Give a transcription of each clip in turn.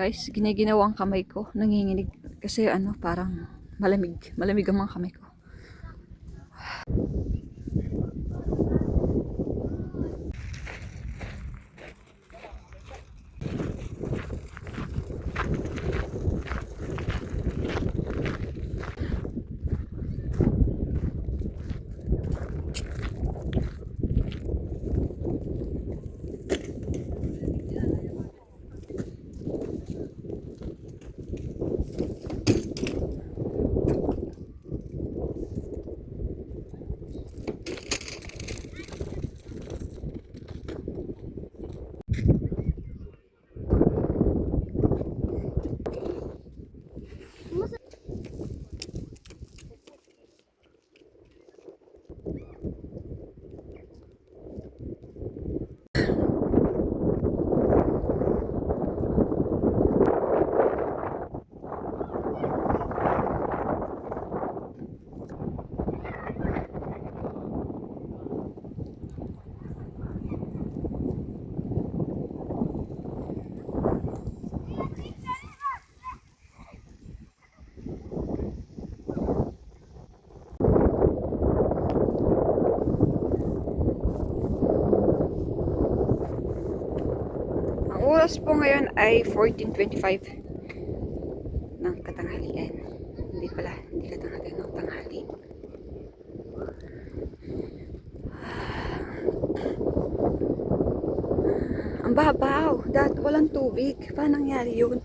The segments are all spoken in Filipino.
Guys, giniginawa ang kamay ko. Nanginginig. Kasi ano, parang malamig. Malamig ang mga kamay ko. Ang oras po ngayon ay 14:25 ng katanghalian. Hindi pala, hindi katanghalian ng tanghali. Ang babaw. Walang tubig. Paano nangyari yun?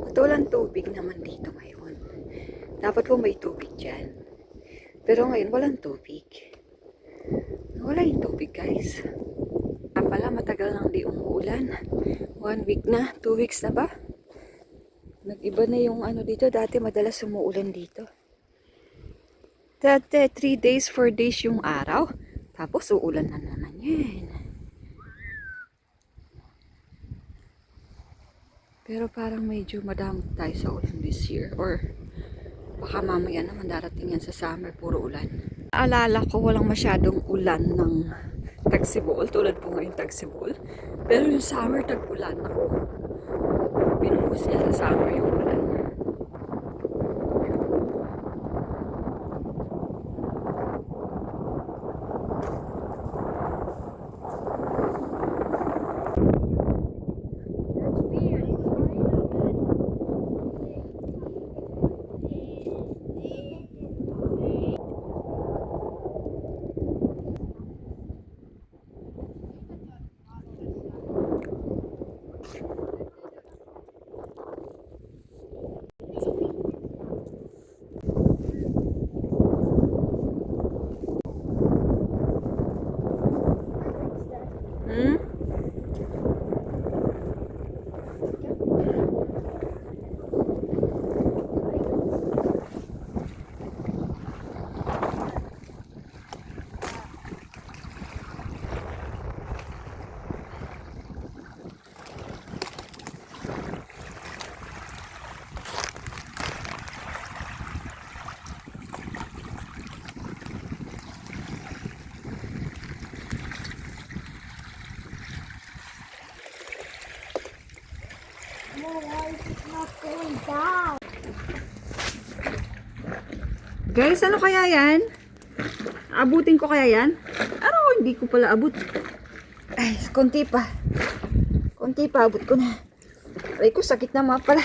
At walang tubig naman dito ngayon. Dapat po may tubig dyan. Pero ngayon walang tubig. Wala yung tubig, guys. Pala matagal nang di umuulan. 1 week na, 2 weeks na ba? Nag-iba na yung ano dito. Dati madalas umuulan dito. Dati 3 days, 4 days yung araw. Tapos uulan na naman yan. Pero parang medyo madami tayo sa ulan this year. Or baka mamaya naman darating yan sa summer, puro ulan. Naalala ko walang masyadong ulan ng Tagsibol, tulad po ngayon Tagsibol. Pero yung summer, tag-ulan ako. Pinuhos niya sa summer yung ulan. Guys, ano kaya yan? Abutin ko kaya yan? Ano, hindi ko pala abot. Ay, konti pa. Konti pa, abot ko na. Aray ko, sakit na mga pala.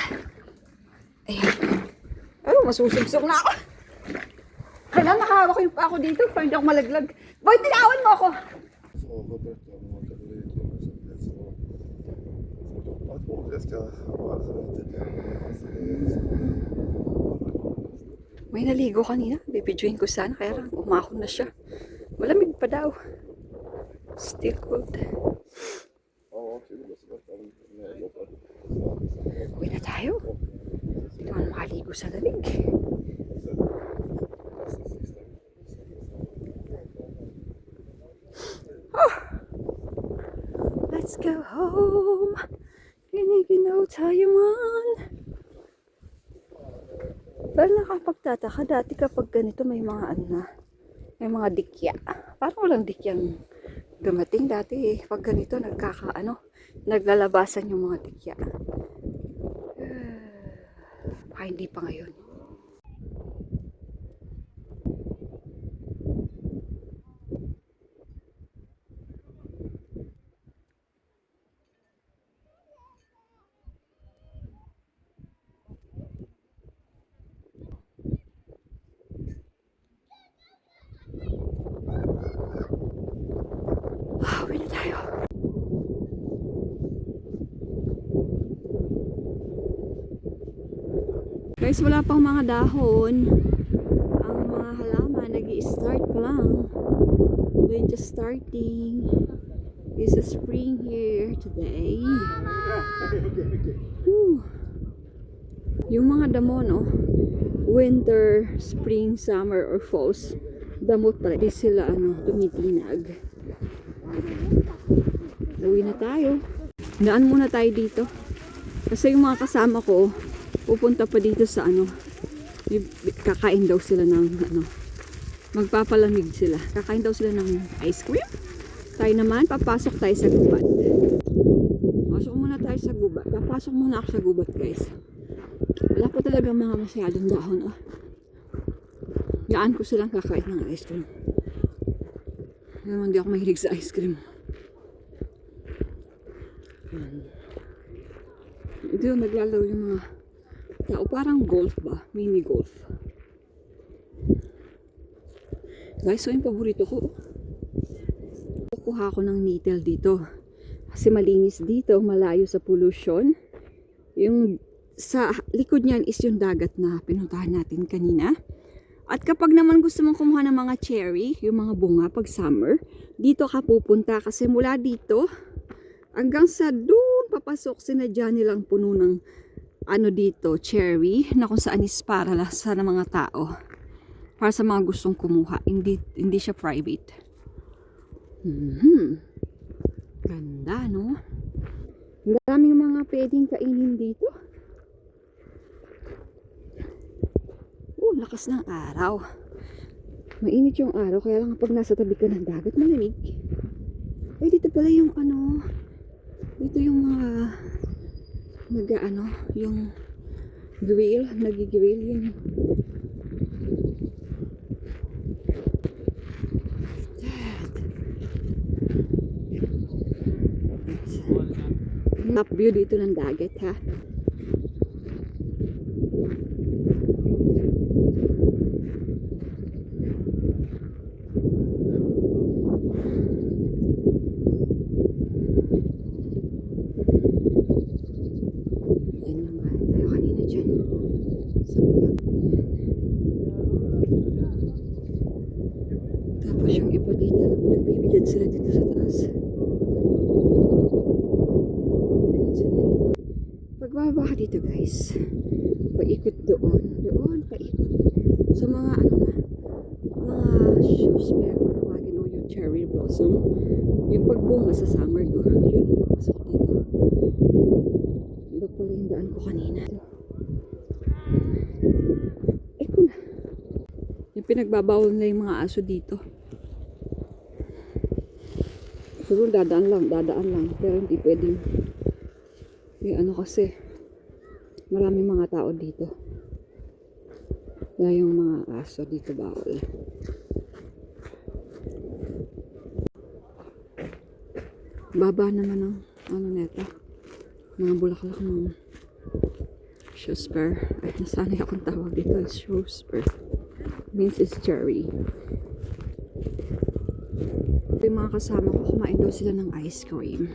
Ayan. Ay, masusubsok na ako. Kailan nakahawak yung pa ako dito para hindi ako malaglag. Boy, tinawan mo ako! May naligo kanina. Bibidyoin ko sana. Kaya lang umahon na siya. Malamig pa daw. Still cold. Uwi na tayo. Hindi naman makaligo sa lamig. Oh. Let's go home. Giniginaw tayo man. Pero nakapagtataka dati kapag ganito may mga ano na, may mga dikya. Parang walang dikyang dumating dati pag ganito naglalabasan yung mga tikya. Baka hindi pa ngayon. Uwi na tayo. Guys, wala pang mga dahon. Ang mga halaman nag-i-start pa lang. They're just starting. It's a spring here today. Whew. Yung mga damo, no? Winter, spring, summer, or falls. Damot pala. Di sila, tumitinag. Uwi na tayo. Daan muna tayo dito. Kasi yung mga kasama ko, pupunta pa dito sa kakain daw sila ng magpapalamig sila. Kakain daw sila ng ice cream. Tayo naman, papasok tayo sa gubat. Pasok muna tayo sa gubat. Papasok muna ako sa gubat, guys. Wala pa talaga mga masyadong dahon. Yaan ko silang kakain ng ice cream. Naman di ako mahilig sa ice cream. Dito naglalaro yung mga tao. Parang golf ba? Mini golf. Guys, so yung paborito ko. Kukuha ako ng needle dito. Kasi malinis dito. Malayo sa pollution. Yung sa likod niyan is yung dagat na pinuntahan natin kanina. At kapag naman gusto mong kumuha ng mga cherry, yung mga bunga pag summer, dito ka pupunta. Kasi mula dito hanggang sa doon papasok, sinadya nilang puno ng dito, cherry, na kung saan is para sa mga tao. Para sa mga gustong kumuha. Hindi siya private. Ganda, no? Ang daming mga pwedeng kainin dito. Lakas ng araw. Mainit yung araw, kaya lang kapag nasa tabi ka ng dagat, malamig. Ay, dito pala yung dito yung mga yung grill, nagigrill yung top view dito ng dagat, ha. Tapos yung iba dito, nagbibigyan sila dito sa taas. Pagbaba ka dito, guys, paikot doon, paikot. Sa mga mga shoes meron tawagin o yung cherry blossom, yung pagbunga sa summer do, yun napapasok dito. Iba pala yung daan ko kanina. Yung pinagbabawal na yung mga aso dito. Siguro dadaan lang. Pero hindi pwedeng. Yung kasi, maraming mga tao dito. Kaya yung mga aso dito bawal. Baba naman ng neta. Mga bulaklak ng showspur. Ay, nasanay akong tawag dito. Showspur. Means is cherry. Yung mga kasama ko, kumain daw sila ng ice cream.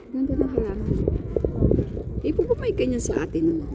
Ganda ng halaman. Ipo pa may ganyan sa atin naman.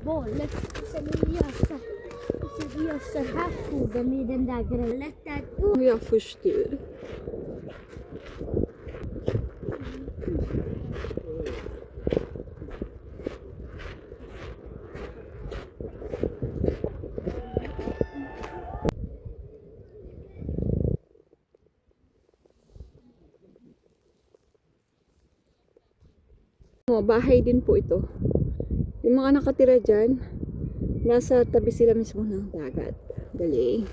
Seriösa. Seriösa havsfågel med den där gröna. Jag förstår. Bahay din po ito. Yung mga nakatira dyan, nasa tabi sila mismo ng dagat. Galing.